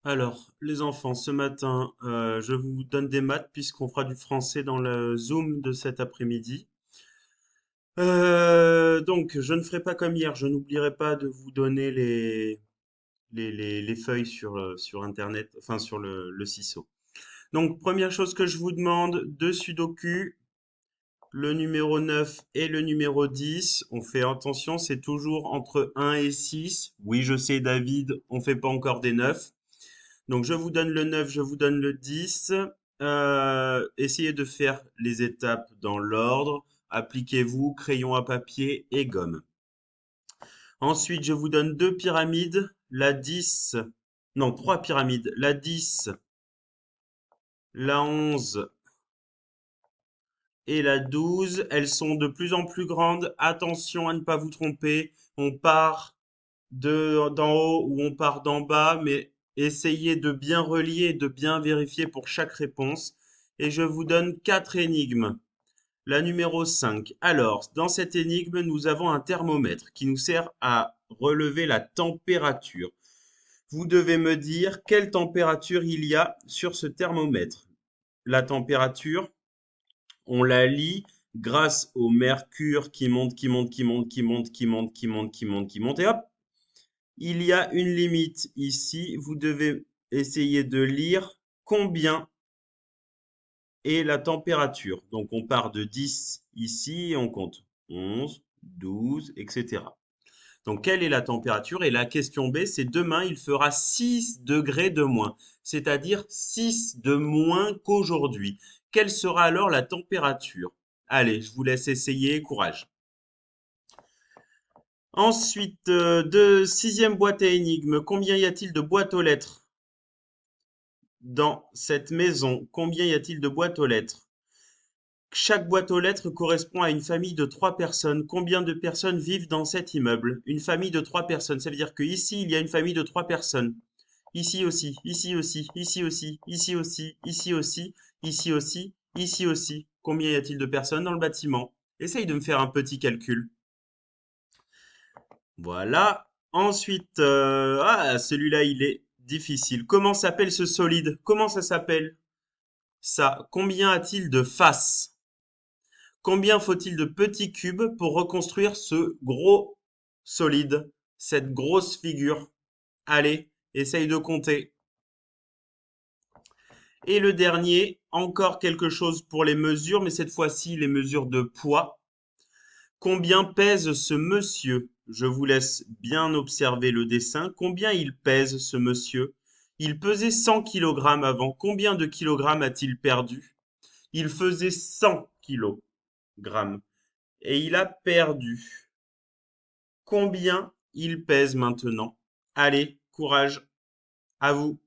Alors, les enfants, ce matin, je vous donne des maths puisqu'on fera du français dans le Zoom de cet après-midi. Donc, je ne ferai pas comme hier, je n'oublierai pas de vous donner les feuilles sur Internet, enfin sur le ciseau. Donc, première chose que je vous demande, deux sudoku, le numéro 9 et le numéro 10. On fait attention, c'est toujours entre 1 et 6. Oui, je sais, David, on fait pas encore des 9. Donc je vous donne le 9, je vous donne le 10. Essayez de faire les étapes dans l'ordre. Appliquez-vous crayon à papier et gomme. Ensuite, je vous donne deux pyramides, la 10, non, trois pyramides, la 10, la 11 et la 12. Elles sont de plus en plus grandes. Attention à ne pas vous tromper. On part d'en haut ou on part d'en bas, mais essayez de bien relier et de bien vérifier pour chaque réponse. Et je vous donne quatre énigmes. La numéro 5. Alors, dans cette énigme, nous avons un thermomètre qui nous sert à relever la température. Vous devez me dire quelle température il y a sur ce thermomètre. La température, on la lit grâce au mercure qui monte, qui monte, qui monte, qui monte, qui monte, qui monte, qui monte, qui monte, et hop, il y a une limite ici. Vous devez essayer de lire combien est la température. Donc on part de 10 ici et on compte 11, 12, etc. Donc quelle est la température? Et la question B, c'est demain il fera 6 degrés de moins, c'est-à-dire 6 de moins qu'aujourd'hui. Quelle sera alors la température? Allez, je vous laisse essayer, courage. Ensuite, de sixième boîte à énigmes, combien y a-t-il de boîtes aux lettres dans cette maison? Combien y a-t-il de boîtes aux lettres? Chaque boîte aux lettres correspond à une famille de trois personnes. Combien de personnes vivent dans cet immeuble? Une famille de trois personnes. Ça veut dire que ici, il y a une famille de trois personnes. Ici aussi, ici aussi, ici aussi, ici aussi, ici aussi, ici aussi, ici aussi. Combien y a-t-il de personnes dans le bâtiment? Essaye de me faire un petit calcul. Voilà. Ensuite, celui-là, il est difficile. Comment s'appelle ce solide? Comment ça s'appelle? Ça. Combien a-t-il de faces? Combien faut-il de petits cubes pour reconstruire ce gros solide, cette grosse figure? Allez, essaye de compter. Et le dernier, encore quelque chose pour les mesures, mais cette fois-ci les mesures de poids. Combien pèse ce monsieur? Je vous laisse bien observer le dessin. Combien il pèse ce monsieur? Il pesait 100 kilogrammes avant. Combien de kilogrammes a-t-il perdu? Il faisait 100 kilogrammes et il a perdu. Combien il pèse maintenant? Allez, courage, à vous.